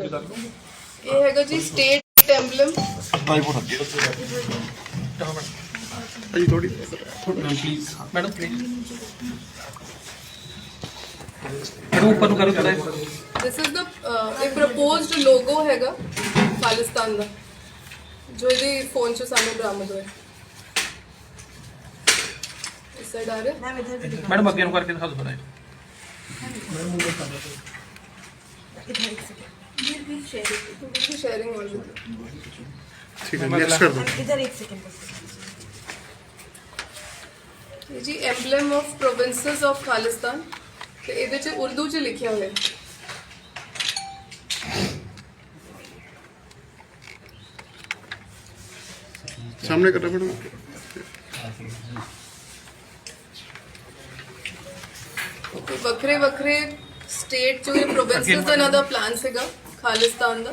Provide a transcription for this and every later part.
ਇਹ ਹੈਗਾ ਜੀ ਸਟੇਟ ਐਮਬਲਮ। जी थोड़ी प्लीज मैडम प्लीज मैडम ऊपर नु करो थोड़ा। दिस इज द एक प्रपोज्ड लोगो हैगा खालिस्तान ਦਾ ਜੋ ਇਹਦੇ ਫੋਨ 'ਚ ਸਾਨੂੰ ਬਰਾਮਦ ਹੋਇਆ। ਇਸ ਸਾਈਡ ਆ ਰਿਹਾ मैडम अगे नु करके दिखा दो थोड़ा। शेयरिंग हो रही ठीक है नेक्स्ट कर दो इधर एक सेकंड बस। है जी emblem of provinces of Khalistan ਤੇ ਇਹਦੇ 'ਚ ਉਰਦੂ 'ਚ ਲਿਖਿਆ ਹੋਇਆ ਹੈ। सामने करो मैडम। ਤੇ ਵੱਖਰੇ ਵੱਖਰੇ ਸਟੇਟ 'ਚ ਇਹ ਪ੍ਰੋਵਿੰਸਸ ਦਾ ਇਹਨਾਂ ਦਾ ਪਲਾਨ ਸੀਗਾ ਖਾਲਿਸਤਾਨ ਦਾ।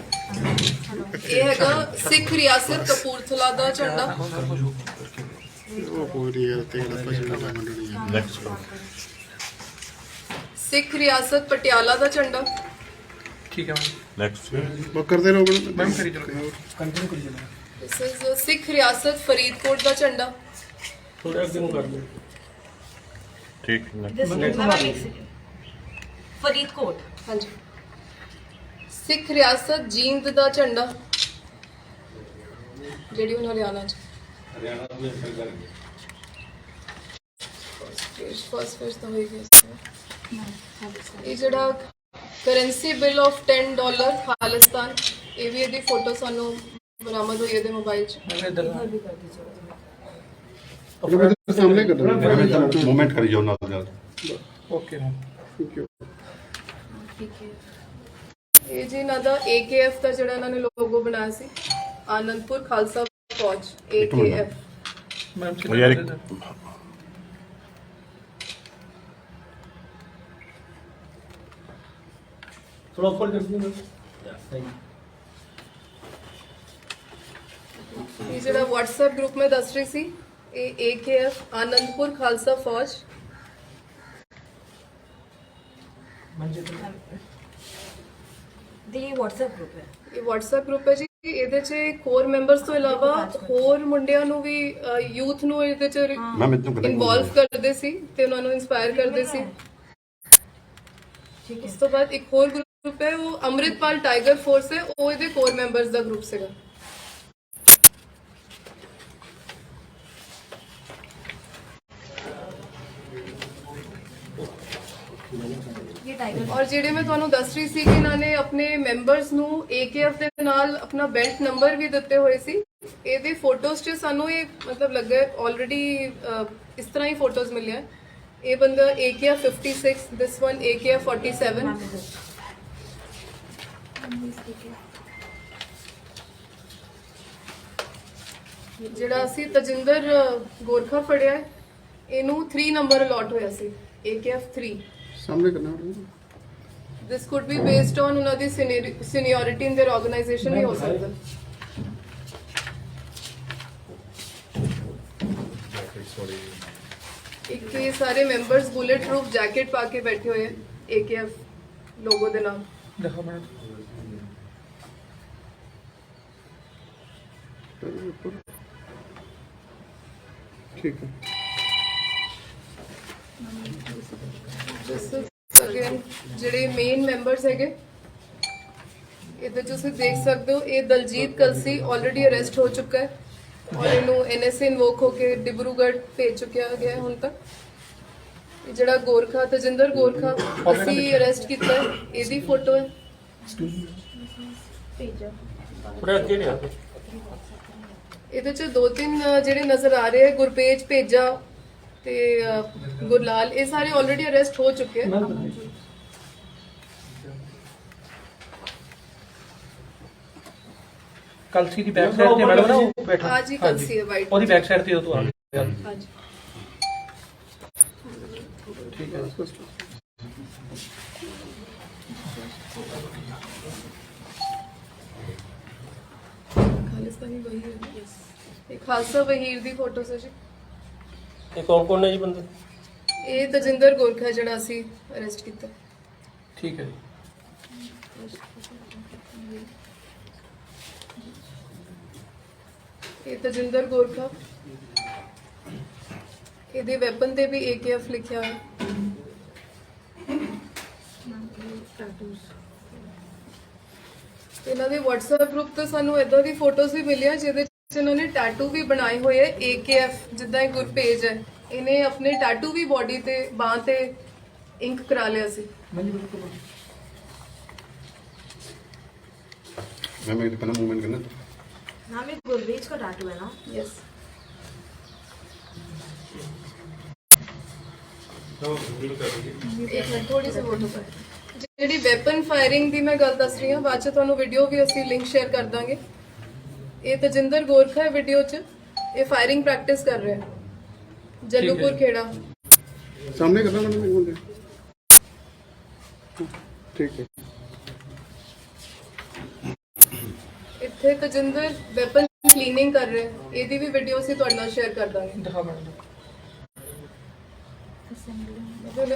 ਇਹ ਹੈਗਾ ਸਿੱਖ ਰਿਆਸਤ ਕਪੂਰਥਲਾ ਦਾ ਝੰਡਾ, वो पूरी है तेरा पसीना मंडली है। ਸਿੱਖ ਰਿਆਸਤ ਪਟਿਆਲਾ ਦਾ ਝੰਡਾ, ठीक है नेक्स्ट वो करते रहो मैडम करी चलो कंटिन्यू करी चलो। दिस इज सिख रियासत फरीदकोट ਦਾ ਝੰਡਾ, थोड़ा आगे नु कर दो ठीक This मैम एक सेकंड। फरीदकोट ਹਾਂਜੀ। ਸਿੱਖ ਰਿਆਸਤ ਜੀਂਦ ਦਾ ਝੰਡਾ ਜਿਹੜੀ ਹੁਣ ਹਰਿਆਣਾ 'ਚ ਫਸਟ ਤਾਂ ਹੋਈ ਗਈ। ਇਹ ਜਿਹੜਾ ਕਰੰਸੀ ਬਿੱਲ ਆਫ $10 ਖਾਲਿਸਤਾਨ, ਇਹ ਵੀ ਇਹਦੀ ਫੋਟੋ ਸਾਨੂੰ ਬਰਾਮਦ ਹੋਈ ਇਹਦੇ ਮੋਬਾਈਲ 'ਚ। सामने कर दो मूवमेंट करी जाओ ना ज्यादा। Okay ma'am thank you. ਇਹ ਜੀ ਇਹਨਾਂ ਦਾ AKF ਦਾ ਜਿਹੜਾ ਇਹਨਾਂ ਨੇ ਲੋਗੋ ਬਣਾਇਆ ਸੀ, ਆਨੰਦਪੁਰ ਖਾਲਸਾ ਫੌਜ AKF। मैम वो यार थोड़ा ऊपर कर दो। ਇਹ ਜਿਹੜਾ WhatsApp ਗਰੁੱਪ ਮੈਂ ਦੱਸ ਰਹੀ ਸੀ, ਇਹ AKF ਆਨੰਦਪੁਰ ਖਾਲਸਾ ਫੌਜ। ये व्हाट्सएप ग्रुप है। ਇਹ WhatsApp ਗਰੁੱਪ ਹੈ ਜੀ। ਇਹਦੇ 'ਚ ਕੋਰ ਮੈਂਬਰਸ ਤੋਂ ਇਲਾਵਾ ਹੋਰ ਮੁੰਡਿਆਂ ਨੂੰ ਵੀ ਯੂਥ ਨੂੰ ਇਹਦੇ 'ਚ मैम इतना ਇਨਵੋਲਵ ਕਰਦੇ ਸੀ ਤੇ ਉਹਨਾਂ ਨੂੰ ਇਨਸਪਾਇਰ ਕਰਦੇ ਸੀ। ਇਸ ਤੋਂ ਬਾਅਦ ਇੱਕ ਹੋਰ ਗਰੁੱਪ ਹੈ, ਉਹ ਅੰਮ੍ਰਿਤਪਾਲ ਟਾਈਗਰ ਫੋਰਸ ਹੈ, ਉਹ ਇਹਦੇ ਕੋਰ ਮੈਂਬਰਸ ਦਾ ਗਰੁੱਪ ਸੀਗਾ। ये टाइगर ਔਰ ਜਿਹੜੇ ਮੈਂ ਤੁਹਾਨੂੰ ਦੱਸ ਰਹੀ ਸੀ ਕਿ ਇਹਨਾਂ ਨੇ ਆਪਣੇ ਮੈਂਬਰਸ ਨੂੰ AKF ਦੇ ਨਾਲ ਆਪਣਾ ਬੈਲਟ ਨੰਬਰ ਵੀ ਦਿੱਤੇ ਹੋਏ ਸੀ। ਇਹਦੇ ਫੋਟੋਜ਼ 'ਚ ਸਾਨੂੰ ਇਹ ਮਤਲਬ ਲੱਗਾ ਆਲਰੇਡੀ ਇਸ ਤਰ੍ਹਾਂ ਹੀ ਫੋਟੋਜ਼ ਮਿਲਿਆ। ਇਹ ਬੰਦਾ AKF 56, ਦਿਸ ਵਨ AKF 47। ਜਿਹੜਾ ਅਸੀਂ ਤਜਿੰਦਰ ਗੋਰਖਾ ਫੜਿਆ ਹੈ, ਇਹਨੂੰ 3 ਨੰਬਰ ਅਲਾਟ ਹੋਇਆ ਸੀ AKF 3। सामने करना madam. This could be based on ਉਹਨਾਂ ਦੀ seniority in their organization ਵੀ ਹੋ ਸਕਦਾ। ਇੱਕ ਇਹ ਸਾਰੇ ਮੈਂਬਰਸ ਬੁਲੇਟ ਪ੍ਰੂਫ ਜੈਕਟ ਪਾ ਕੇ ਬੈਠੇ ਹੋਏ ਆ AKF ਲੋਗੋ ਦੇ ਨਾਲ। देखो मैडम ठीक है। ਅਗੇਨ ਜਿਹੜੇ ਮੇਨ ਮੈਂਬਰਸ ਹੈਗੇ, ਇਹਦੇ 'ਚ ਤੁਸੀਂ ਦੇਖ ਸਕਦੇ ਹੋ, ਇਹ ਦਲਜੀਤ ਕਲਸੀ ਆਲਰੇਡੀ ਅਰੈਸਟ ਹੋ ਚੁੱਕਾ ਹੈ ਔਰ ਇਹਨੂੰ NSA ਇਨਵੋਕ ਹੋ ਕੇ ਡਿਬਰੂਗੜ੍ਹ ਭੇਜ ਚੁੱਕਿਆ ਗਿਆ ਹੈ ਹੁਣ ਤੱਕ। ਇਹ ਜਿਹੜਾ ਗੋਰਖਾ ਤਜਿੰਦਰ ਗੋਰਖਾ ਅਸੀਂ ਅਰੈਸਟ ਕੀਤਾ ਹੈ, ਇਹਦੀ ਫੋਟੋ ਹੈ। थोड़ा आगे नहीं आते। ਇਹਦੇ 'ਚ 2-3 ਜਿਹੜੇ ਨਜ਼ਰ ਆ ਰਹੇ ਹੈ, ਗੁਰਪੇਜ ਭੇਜਾ ਤੇ ਗੁਰਲਾਲ, ਇਹ ਸਾਰੇ ਆਲਰੇਡੀ ਅਰੈਸਟ ਹੋ ਚੁੱਕੇ ਹੈ। कलसी की बैक साइड ते मैडम ना वो बैठा। हाँ जी, कलसी है white। ओदी बैक साइड ते तो आ गया। हाँ जी। ठीक है खालिस्तानी वही है। ਇਹ ਖਾਲਸਾ ਵਹੀਰ ਦੀ ਫੋਟੋ ਸੀ ਜੀ। ਇਹ ਕੌਣ ਨੇ ਜੀ ਬੰਦੇ? ਇਹ ਤਜਿੰਦਰ ਗੋਰਖਾ ਜਿਹੜਾ ਅਸੀਂ ਅਰੈਸਟ ਕੀਤਾ। ठीक है। ਇਹ ਤਜਿੰਦਰ ਗੋਰਖਾ, ਇਹਦੇ ਵੈਪਨ ਤੇ ਵੀ AKF ਲਿਖਿਆ ਹੈ। ਇਹਨਾਂ ਦੇ WhatsApp ਗਰੁੱਪ ਤੇ ਸਾਨੂੰ ਇਦਾਂ ਦੀ ਫੋਟੋਜ਼ ਵੀ ਮਿਲੀਆਂ ਜਿਹਦੇ ਵਿੱਚ ਇਹਨਾਂ ਨੇ ਟੈਟੂ ਵੀ ਬਣਾਏ ਹੋਏ ਹੈ AKF, ਜਿੱਦਾਂ ਇਹ ਗੁਰਪੇਜ ਹੈ, ਇਹਨੇ ਆਪਣੇ ਟੈਟੂ ਵੀ ਬੋਡੀ ਤੇ ਬਾਹ ਤੇ ਇੰਕ ਕਰਾ ਲਿਆ ਸੀ। मैम एक पहला मूवमेंट करना नाम एक गुरवेज का टैटू है ना? यस, ਇੱਕ ਮਿੰਟ ਥੋੜੀ ਜਿਹੀ ਫੋਟੋ ਕਰ। ਜਿਹੜੀ ਵੈਪਨ ਫਾਇਰਿੰਗ ਦੀ ਮੈਂ ਗੱਲ ਦੱਸ ਰਹੀ ਹਾਂ, ਬਾਅਦ ਚ ਤੁਹਾਨੂੰ ਵੀਡੀਓ ਵੀ ਅਸੀਂ ਲਿੰਕ ਸ਼ੇਅਰ ਕਰ ਦਾਂਗੇ। ਇਹ ਤਜਿੰਦਰ ਗੋਰਖਾ ਹੈ ਵੀਡੀਓ 'ਚ, ਇਹ ਫਾਇਰਿੰਗ ਪ੍ਰੈਕਟਿਸ ਕਰ ਰਿਹਾ ਹੈ ਜੱਲੂਪੁਰ ਖੇੜਾ। ਸਾਹਮਣੇ ਕਰਨਾ ਮੈਡਮ ਇੱਕ ਬੰਦੇ ਠੀਕ ਹੈ। ਇੱਥੇ ਤਜਿੰਦਰ ਵੈਪਨ ਕਲੀਨਿੰਗ ਕਰ ਰਿਹਾ ਹੈ, ਇਹਦੀ ਵੀ ਵੀਡੀਓ ਅਸੀਂ ਤੁਹਾਡੇ ਨਾਲ ਸ਼ੇਅਰ ਕਰ ਦਾਂਗੇ।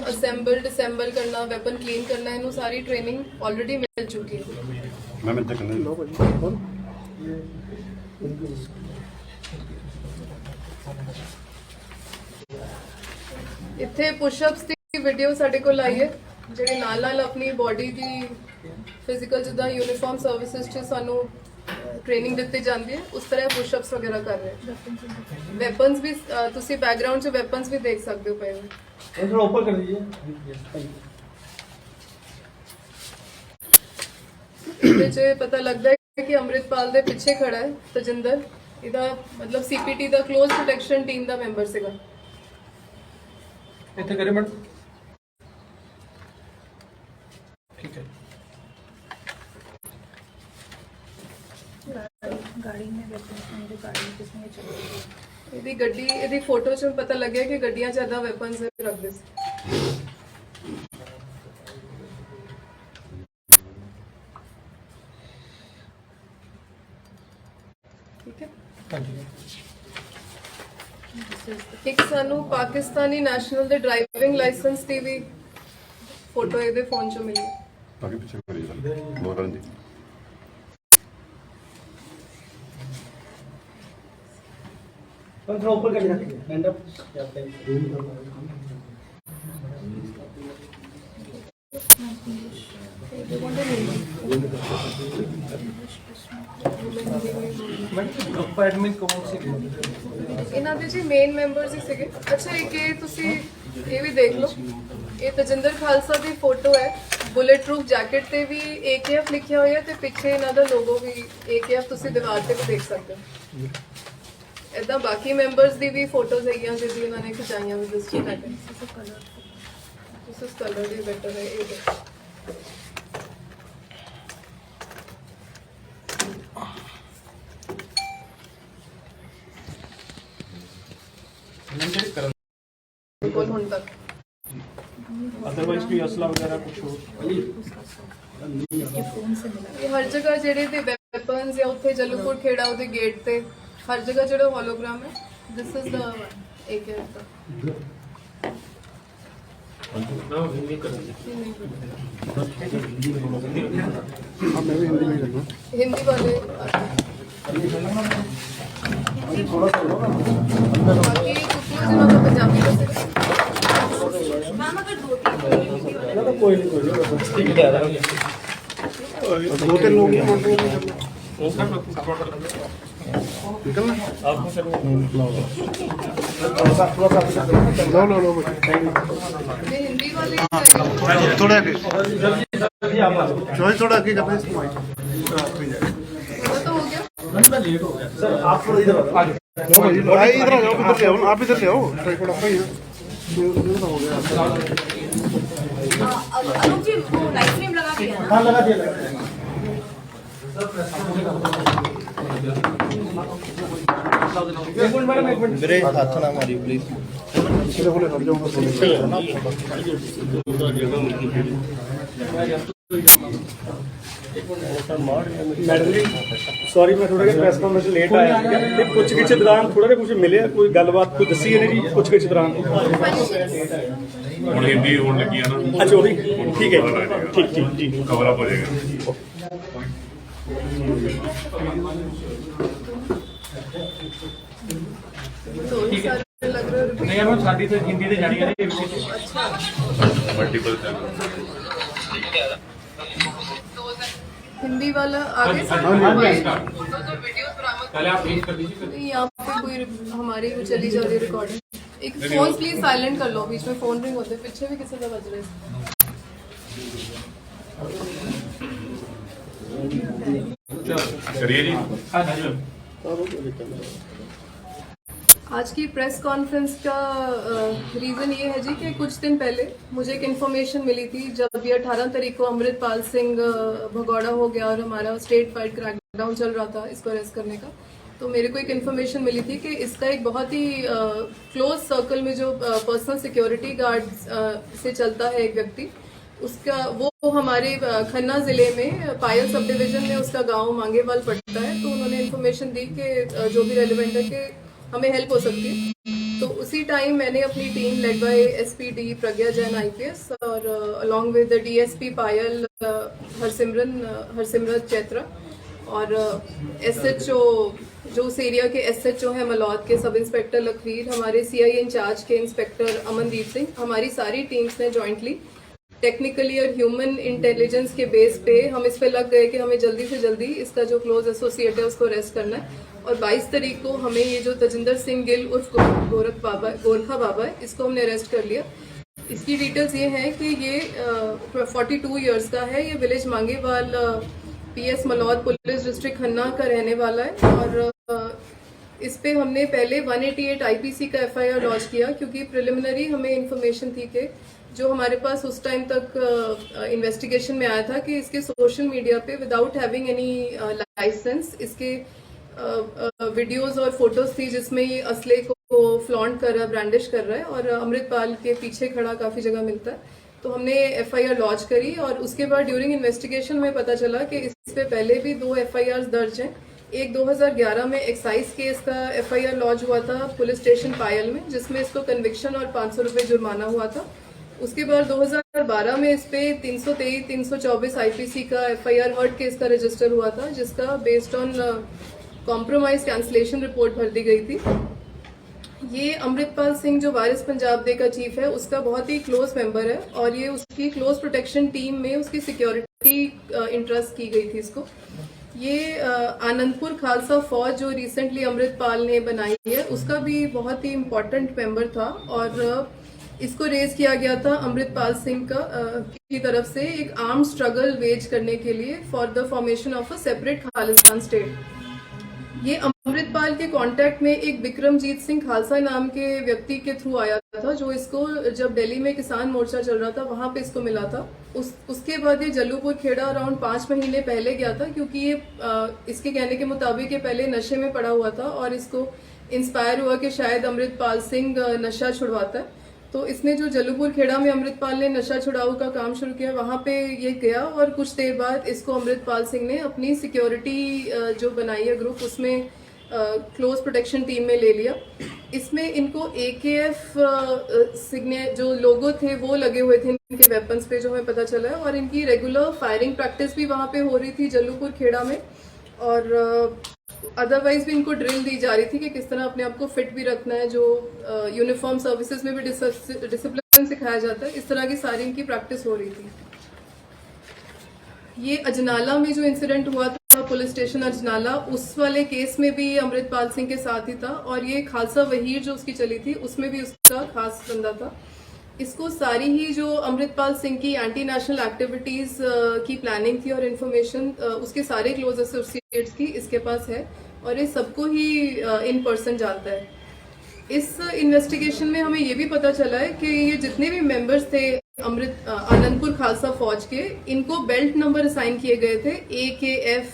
ਅਸੈਂਬਲ ਕਰਨਾ, ਵੈਪਨ ਕਲੀਨ ਕਰਨਾ, ਇਹਨੂੰ ਸਾਰੀ ਟ੍ਰੇਨਿੰਗ ਆਲਰੇਡੀ ਮਿਲ ਚੁੱਕੀ ਹੈ। मैम इतना करना ਲਓ ਭਾਜੀ ਹੋਰ ਇੱਥੇ ਪੁਸ਼ਅਪਸ ਦੀ ਵੀਡੀਓ ਸਾਡੇ ਕੋਲ ਆਈ ਹੈ, ਜਿਹੜੇ ਨਾਲ ਨਾਲ ਆਪਣੀ ਬਾਡੀ ਦੀ ਫਿਜ਼ੀਕਲ ਜਿੱਦਾਂ ਯੂਨੀਫਾਰਮ ਸਰਵਿਸਿਜ਼ 'ਚ ਸਾਨੂੰ ਟ੍ਰੇਨਿੰਗ ਦਿੱਤੀ ਜਾਂਦੀ ਹੈ, ਉਸ ਤਰ੍ਹਾਂ ਪੁਸ਼ਅਪਸ ਵਗੈਰਾ ਕਰ ਰਹੇ। ਵੈਪਨਸ ਵੀ ਤੁਸੀਂ ਬੈਕਗ੍ਰਾਉਂਡ 'ਚ ਵੈਪਨਸ ਵੀ ਦੇਖ ਸਕਦੇ ਹੋ ਪਏ ਹੋਏ। थोड़ा ऊपर कर दीजिए। ਇਹਦੇ 'ਚ ਪਤਾ ਲੱਗਦਾ ਹੈ ਕਿ ਅੰਮ੍ਰਿਤਪਾਲ ਦੇ ਪਿੱਛੇ ਖੜਾ ਹੈ ਤਜਿੰਦਰ। ਇਹਦਾ ਮਤਲਬ CPT ਦਾ ਕਲੋਜ਼ ਪ੍ਰੋਟੈਕਸ਼ਨ ਟੀਮ ਦਾ ਮੈਂਬਰ ਸੀਗਾ। इतने करें मैडम, ठीक है। गाड़ी में वेपन गाड़ी किसने चलाई? ਇਹਦੀ ਗੱਡੀ, ਇਹਦੀ ਫੋਟੋ 'ਚ ਪਤਾ ਲੱਗਿਆ ਕਿ ਗੱਡੀਆਂ 'ਚ ਏਦਾਂ ਵੈਪਨਸ ਰੱਖਦੇ ਸੀ। ਠੀਕ ਹੈ। ਇੱਕ ਸਾਨੂੰ ਪਾਕਿਸਤਾਨੀ ਨੈਸ਼ਨਲ ਦੇ ਡਰਾਈਵਿੰਗ ਲਾਇਸੈਂਸ ਦੀ ਵੀ ਫੋਟੋ ਇਹਦੇ ਫੋਨ 'ਚੋਂ ਮਿਲੀ। आगे पीछे करिए बहुत रंजी थोड़ा ऊपर कर दीजिए, हैंड अप जाते हैं। ग्रुप एडमिन कौन सी? ਇਹਨਾਂ ਦੇ ਜੀ ਮੇਨ ਮੈਂਬਰਸ ਹੀ ਸੀਗੇ। ਅੱਛਾ, ਇੱਕ ਇਹ ਤੁਸੀਂ ਇਹ ਵੀ ਦੇਖ ਲਓ, ਇਹ ਤਜਿੰਦਰ ਖਾਲਸਾ ਦੀ ਫੋਟੋ ਹੈ। ਬੁਲੇਟ ਪ੍ਰੂਫ ਜੈਕਟ ਤੇ ਵੀ AKF ਲਿਖਿਆ ਹੋਇਆ ਤੇ ਪਿੱਛੇ ਇਹਨਾਂ ਦਾ ਲੋਗੋ ਵੀ AKF ਤੁਸੀਂ ਦੀਵਾਰ ਤੇ ਵੀ ਦੇਖ ਸਕਦੇ ਹੋ। ਏਦਾਂ ਬਾਕੀ ਮੈਂਬਰਸ ਦੀ ਵੀ ਫੋਟੋਜ਼ ਹੈਗੀਆਂ ਜਿਹਦੀ ਇਹਨਾਂ ਨੇ ਖਿਚਾਈਆਂ ਵੀ ਦਿਸ ਕਲਰ ਦੀ ਬੈਟਰ ਹੈ ਇਹ ਦੇਖੋ। बिल्कुल ਹੁਣ तक अदरवाइज कोई असला वगैरह कुछ हो? ਇਹ ਹਰ ਜਗ੍ਹਾ ਜਿਹੜੇ ਤੇ ਵੈਪਨਸ ਜਾਂ ਉੱਥੇ ਜਲੂਪੁਰ ਖੇੜਾ ਉਹਦੇ ਗੇਟ ਤੇ ਹਰ ਜਗ੍ਹਾ ਜਿਹੜਾ ਹੋਲੋਗ੍ਰਾਮ ਹੈ, ਦਿਸ ਇਜ਼ ਦਾ AKF ਦਾ। हाँ मैं भी हिंदी में करना। हिंदी वाले बाकी कुछ दिनों का पंजाबी का मैम अगर 2-3 कोई नहीं ठीक है। दो तीन लोग हैं निकलना आपको लो लो लो ये हिंदी वाले थोड़ा चॉइस थोड़ा आगे करना इसको माइक वो तो हो गया। सर आप थोड़ा इधर आ जाओ। भाई इधर आ जाओ, इधर ले आओ, आप इधर ले आओ, ट्राइपॉड आपका ही है। ये तो हो गया। अनूप जी वो लाइव स्ट्रीम लगा दिया ना? हाँ लगा दिया। एक मिनट मैडम, एक मिनट मेरे हाथ ना मारियो प्लीज। इसलिए बोले हट जाओ मैडम जी सॉरी मैं थोड़ा प्रेस कॉन्फ्रेंस लेट आया ते कुछ किछ दौरान थोड़ा जिहा कुछ मिले कोई गलबात कोई दसी है जी कुछ किछ दौरान ਹੁਣ ਹਿੰਦੀ ਹੋਣ ਲੱਗੀ ਆ ਨਾ अच्छा वही ठीक है ठीक ठीक जी ਕਵਰ ਅਪ ਹੋ ਜਾਏਗਾ तो ही सारे लग रहे हैं। नहीं हम साडी तो हिंदी ते जानी है मल्टीपल चैनल हिंदी वाला आगे हाँ, हाँ, वीडियोस बरामद पहले आप प्लीज कर दीजिए नहीं, यहाँ पे कोई हमारी वो चली जा रही रिकॉर्डिंग। एक फोन प्लीज साइलेंट कर लो, बीच में फोन रिंग होते हैं, पीछे भी किसी का बज रहा है। करिए जी। हाँ जी आज की प्रेस कॉन्फ्रेंस का रीज़न ये है जी कि कुछ दिन पहले मुझे एक इन्फॉर्मेशन मिली थी, जब ये 18 तारीख को अमृतपाल सिंह भगौड़ा हो गया और हमारा स्टेट वाइड क्रैकडाउन चल रहा था इसको अरेस्ट करने का, तो मेरे को एक इन्फॉर्मेशन मिली थी कि इसका एक बहुत ही क्लोज सर्कल में जो पर्सनल सिक्योरिटी गार्ड से चलता है एक व्यक्ति, उसका वो हमारे खन्ना जिले में पायल सब डिवीजन में उसका गांव मांगेवाल पड़ता है। तो उन्होंने इन्फॉर्मेशन दी कि जो भी रेलिवेंट है कि हमें हेल्प हो सकती है। तो उसी टाइम मैंने अपनी team led by SP D Pragya Jain IPS और अलॉन्ग विद डीएसपी पायल हरसिमरत चैत्रा और एसएचओ जो उस एरिया के एसएचओ हैं मलौद के सब इंस्पेक्टर लखवीर, हमारे सीआई इंचार्ज के इंस्पेक्टर अमनदीप सिंह, हमारी सारी टीम्स ने जॉइंटली टेक्निकली और ह्यूमन इंटेलिजेंस के बेस पे हम इस पे लग गए कि हमें जल्दी से जल्दी इसका जो क्लोज एसोसिएट है उसको अरेस्ट करना है। और 22 तारीख को हमें ये जो तजिंदर सिंह गिल उर्फ गोरखा बाबा है, इसको हमने अरेस्ट कर लिया। इसकी डिटेल्स ये हैं कि ये 42 इयर्स का है, ये village Mangewal PS Malaud police district Khanna का रहने वाला है। और इस पे हमने पहले 188 आईपीसी का एफआईआर लॉन्च किया, क्योंकि प्रिलिमिनरी हमें इंफॉर्मेशन थी कि जो हमारे पास उस टाइम तक इन्वेस्टिगेशन में आया था कि इसके सोशल मीडिया पे विदाउट हैविंग एनी लाइसेंस इसके वीडियोस और फोटोज थी जिसमें ये असले को फ्लॉन्ट कर रहा है, ब्रांडिश कर रहा है और अमृतपाल के पीछे खड़ा काफी जगह मिलता है। तो हमने एफआईआर लॉन्च करी और उसके बाद ड्यूरिंग इन्वेस्टिगेशन हमें पता चला कि इस पे पहले भी 2 एफआईआर दर्ज हैं। एक 2011 में एक्साइज केस का एफआईआर लॉन्च हुआ था पुलिस स्टेशन पायल में, जिसमें इसको कन्विक्शन और 500 रुपए जुर्माना हुआ था। उसके बाद 2012 में इस पे 323, 324 आईपीसी का एफआईआर हर्ट केस का रजिस्टर हुआ था, जिसका based on compromise cancellation report भर दी गई थी। ये अमृतपाल सिंह जो वारिस पंजाब डे का चीफ है उसका बहुत ही क्लोज मेंबर है और ये उसकी क्लोज प्रोटेक्शन टीम में उसकी सिक्योरिटी इंटरेस्ट की गई थी इसको। ये आनंदपुर खालसा फौज जो रिसेंटली अमृतपाल ने बनाई है उसका भी बहुत ही इम्पोर्टेंट मेंबर था और इसको रेज किया गया था अमृतपाल सिंह की तरफ से एक आर्म स्ट्रगल वेज करने के लिए for the formation of a separate Khalistan state. ये अमृतपाल के कांटेक्ट में एक विक्रमजीत सिंह खालसा नाम के व्यक्ति के थ्रू आया था, जो इसको जब दिल्ली में किसान मोर्चा चल रहा था वहां पे इसको मिला था। उसके बाद ये जल्लूपुर खेड़ा अराउंड 5 महीने पहले गया था, क्योंकि ये इसके कहने के मुताबिक ये पहले नशे में पड़ा हुआ था और इसको इंस्पायर हुआ कि शायद अमृतपाल सिंह नशा छुड़वाता है। तो इसने जो जल्लूपुर खेड़ा में अमृतपाल ने नशा छुड़ाऊ का काम शुरू किया वहां पे ये गया और कुछ देर बाद इसको अमृतपाल सिंह ने अपनी सिक्योरिटी जो बनाई है ग्रुप उसमें क्लोज प्रोटेक्शन टीम में ले लिया। इसमें इनको AKF जो लोगो थे वो लगे हुए थे इनके वेपन्स पे, जो हमें पता चला है। और इनकी रेगुलर फायरिंग प्रैक्टिस भी वहां पे हो रही थी जल्लूपुर खेड़ा में और अदरवाइज भी इनको ड्रिल दी जा रही थी कि किस तरह अपने आप को फिट भी रखना है, जो यूनिफॉर्म सर्विसेज में भी डिसिप्लिन सिखाया जाता है, इस तरह की सारी इनकी प्रैक्टिस हो रही थी। ये अजनाला में जो इंसिडेंट हुआ था पुलिस स्टेशन अजनाला, उस वाले केस में भी अमृतपाल सिंह के साथ ही था और ये खालसा वहीर जो उसकी चली थी उसमें भी उसका खास बंदा था। इसको सारी ही जो अमृतपाल सिंह की एंटी नेशनल एक्टिविटीज की प्लानिंग थी और इन्फॉर्मेशन उसके सारे क्लोज एसोसिएट्स की इसके पास है और ये सबको ही इन पर्सन जानता है। इस इन्वेस्टिगेशन में हमें ये भी पता चला है कि ये जितने भी मेंबर्स थे आनंदपुर खालसा फौज के, इनको बेल्ट नंबर असाइन किए गए थे AKF।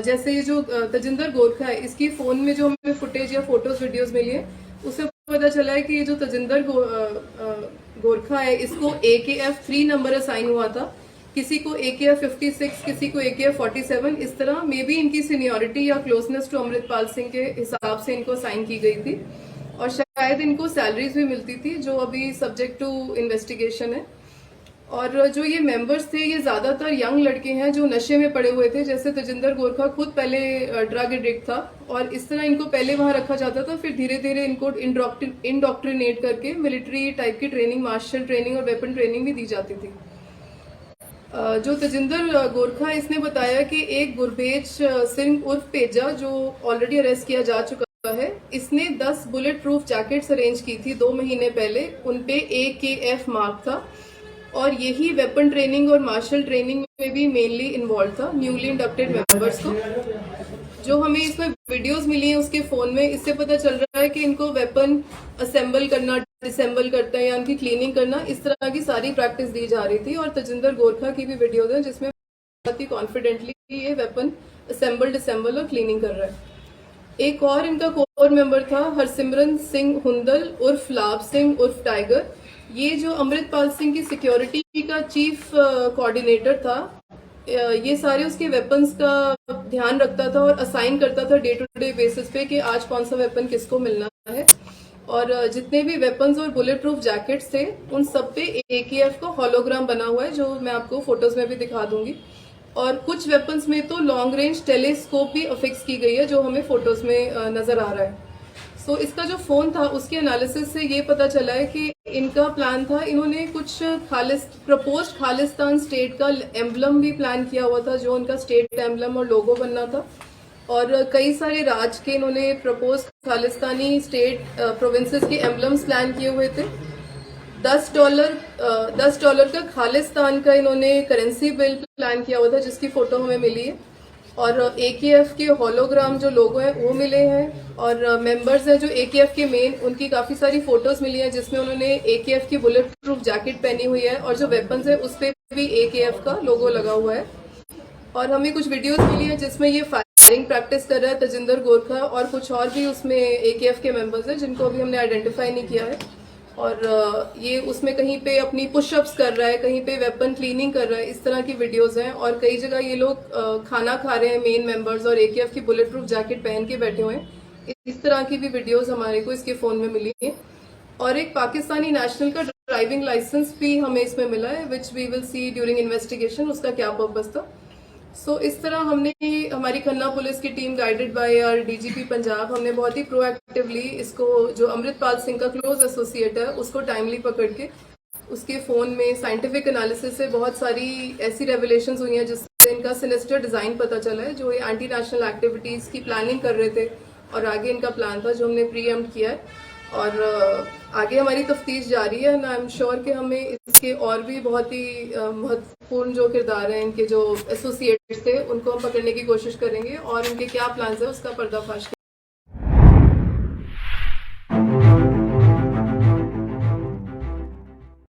जैसे ये जो तजिंदर गोरखा है, इसकी फोन में जो हमें फुटेज या फोटोज वीडियोस मिली है उससे पता चला है कि ये जो तजिंदर गोरखा है इसको AKF 3 नंबर असाइन हुआ था, किसी को AKF 56, किसी को AKF 47। इस तरह मे बी इनकी सीनियरिटी या क्लोजनेस टू अमृतपाल सिंह के हिसाब से इनको असाइन की गई थी और शायद इनको सैलरीज भी मिलती थी, जो अभी सब्जेक्ट टू इन्वेस्टिगेशन है। और जो ये मेंबर्स थे ये ज्यादातर यंग लड़के हैं जो नशे में पड़े हुए थे। जैसे तजिंदर गोरखा खुद पहले ड्रग एडिक्ट था और इस तरह इनको पहले वहां रखा जाता था, फिर धीरे धीरे इनको इंडोक्ट्रिनेट करके मिलिट्री टाइप की ट्रेनिंग, मार्शल ट्रेनिंग और वेपन ट्रेनिंग भी दी जाती थी। जो तजिंदर गोरखा इसने बताया कि एक गुरबेज सिंह उर्फ पेजा जो ऑलरेडी अरेस्ट किया जा चुका है, इसने 10 बुलेट प्रूफ जैकेट्स अरेंज की थी 2 महीने पहले। उनपे AKF मार्क था और यही वेपन ट्रेनिंग और मार्शल ट्रेनिंग में भी मेनली इन्वॉल्व था न्यूली इंडक्टेड मेंबर्स को। जो हमें इसमें वीडियोस मिली हैं उसके फोन में, इससे पता चल रहा है कि इनको वेपन असेंबल करना, डिसेंबल करना या उनकी क्लीनिंग करना, इस तरह की सारी प्रैक्टिस दी जा रही थी। और तजिंदर गोरखा की भी वीडियोस हैं जिसमें बहुत ही कॉन्फिडेंटली ये वेपन असेंबल, डिसेंबल और क्लीनिंग कर रहा है। एक और इनका कोर मेंबर था हरसिमरन सिंह हुंदल उर्फ लाभ सिंह उर्फ टाइगर। ये जो अमृतपाल सिंह की सिक्योरिटी का चीफ कोऑर्डिनेटर था, ये सारे उसके वेपन्स का ध्यान रखता था और असाइन करता था डे टू डे बेसिस पे कि आज कौन सा वेपन किसको मिलना है। और जितने भी वेपन्स और बुलेट प्रूफ जैकेट्स थे उन सब पे AKF का होलोग्राम बना हुआ है, जो मैं आपको फोटोज में भी दिखा दूंगी। और कुछ वेपन्स में तो लॉन्ग रेंज टेलीस्कोप भी अफिक्स की गई है जो हमें फोटोज में नजर आ रहा है। सो इसका जो फोन था उसके एनालिसिस से ये पता चला है कि इनका प्लान था, इन्होंने कुछ प्रपोज्ड खालिस्तान स्टेट का एम्बलम भी प्लान किया हुआ था, जो उनका स्टेट एम्बलम और लोगो बनना था। और कई सारे राज्य के इन्होंने प्रपोज खालिस्तानी स्टेट प्रोविंसेस के एम्बलम्स प्लान किए हुए थे। $10 का खालिस्तान का इन्होंने करेंसी बिल प्लान किया हुआ था जिसकी फोटो हमें मिली है। और AKF के होलोग्राम जो लोगो हैं वो मिले हैं। और मेंबर्स हैं जो AKF के मेन, उनकी काफी सारी फोटोज मिली हैं जिसमें उन्होंने AKF की बुलेट प्रूफ जैकेट पहनी हुई है और जो वेपन्स है उस पे भी AKF का लोगो लगा हुआ है। और हमें कुछ वीडियोस मिली है जिसमें ये फायरिंग प्रैक्टिस कर रहा है तजिंदर गोरखा, और कुछ और भी उसमें AKF के मेंबर्स हैं जिनको अभी हमने आइडेंटिफाई नहीं किया है। और ये उसमें कहीं पे अपनी पुशअप्स कर रहा है, कहीं पे वेपन क्लीनिंग कर रहा है, इस तरह की वीडियोस हैं। और कई जगह ये लोग खाना खा रहे हैं मेन मेंबर्स और AKF की बुलेट प्रूफ जैकेट पहन के बैठे हुए हैं। इस तरह की भी वीडियोस हमारे को इसके फोन में मिली है। और एक पाकिस्तानी नेशनल का ड्राइविंग लाइसेंस भी हमें इसमें मिला है, which we will see during investigation उसका क्या पर्पस था। सो इस तरह हमने, हमारी खन्ना पुलिस की team guided by our DGP Punjab, हमने बहुत ही प्रोएक्टिवली इसको, जो अमृतपाल सिंह का क्लोज एसोसिएट है, उसको टाइमली पकड़ के उसके फोन में साइंटिफिक एनालिसिस से बहुत सारी ऐसी रेवलेशंस हुई हैं जिससे इनका सिनेस्टर डिजाइन पता चला है। जो ये एंटी नेशनल एक्टिविटीज की प्लानिंग कर रहे थे और आगे इनका प्लान था जो हमने प्रीएम्प्ट किया है। और आगे हमारी तफ्तीश जारी है एंड आई एम श्योर कि हमें इसके और भी बहुत ही महत्वपूर्ण जो किरदार हैं, इनके जो एसोसिएट्स थे, उनको हम पकड़ने की कोशिश करेंगे और इनके क्या प्लान्स है उसका पर्दाफाश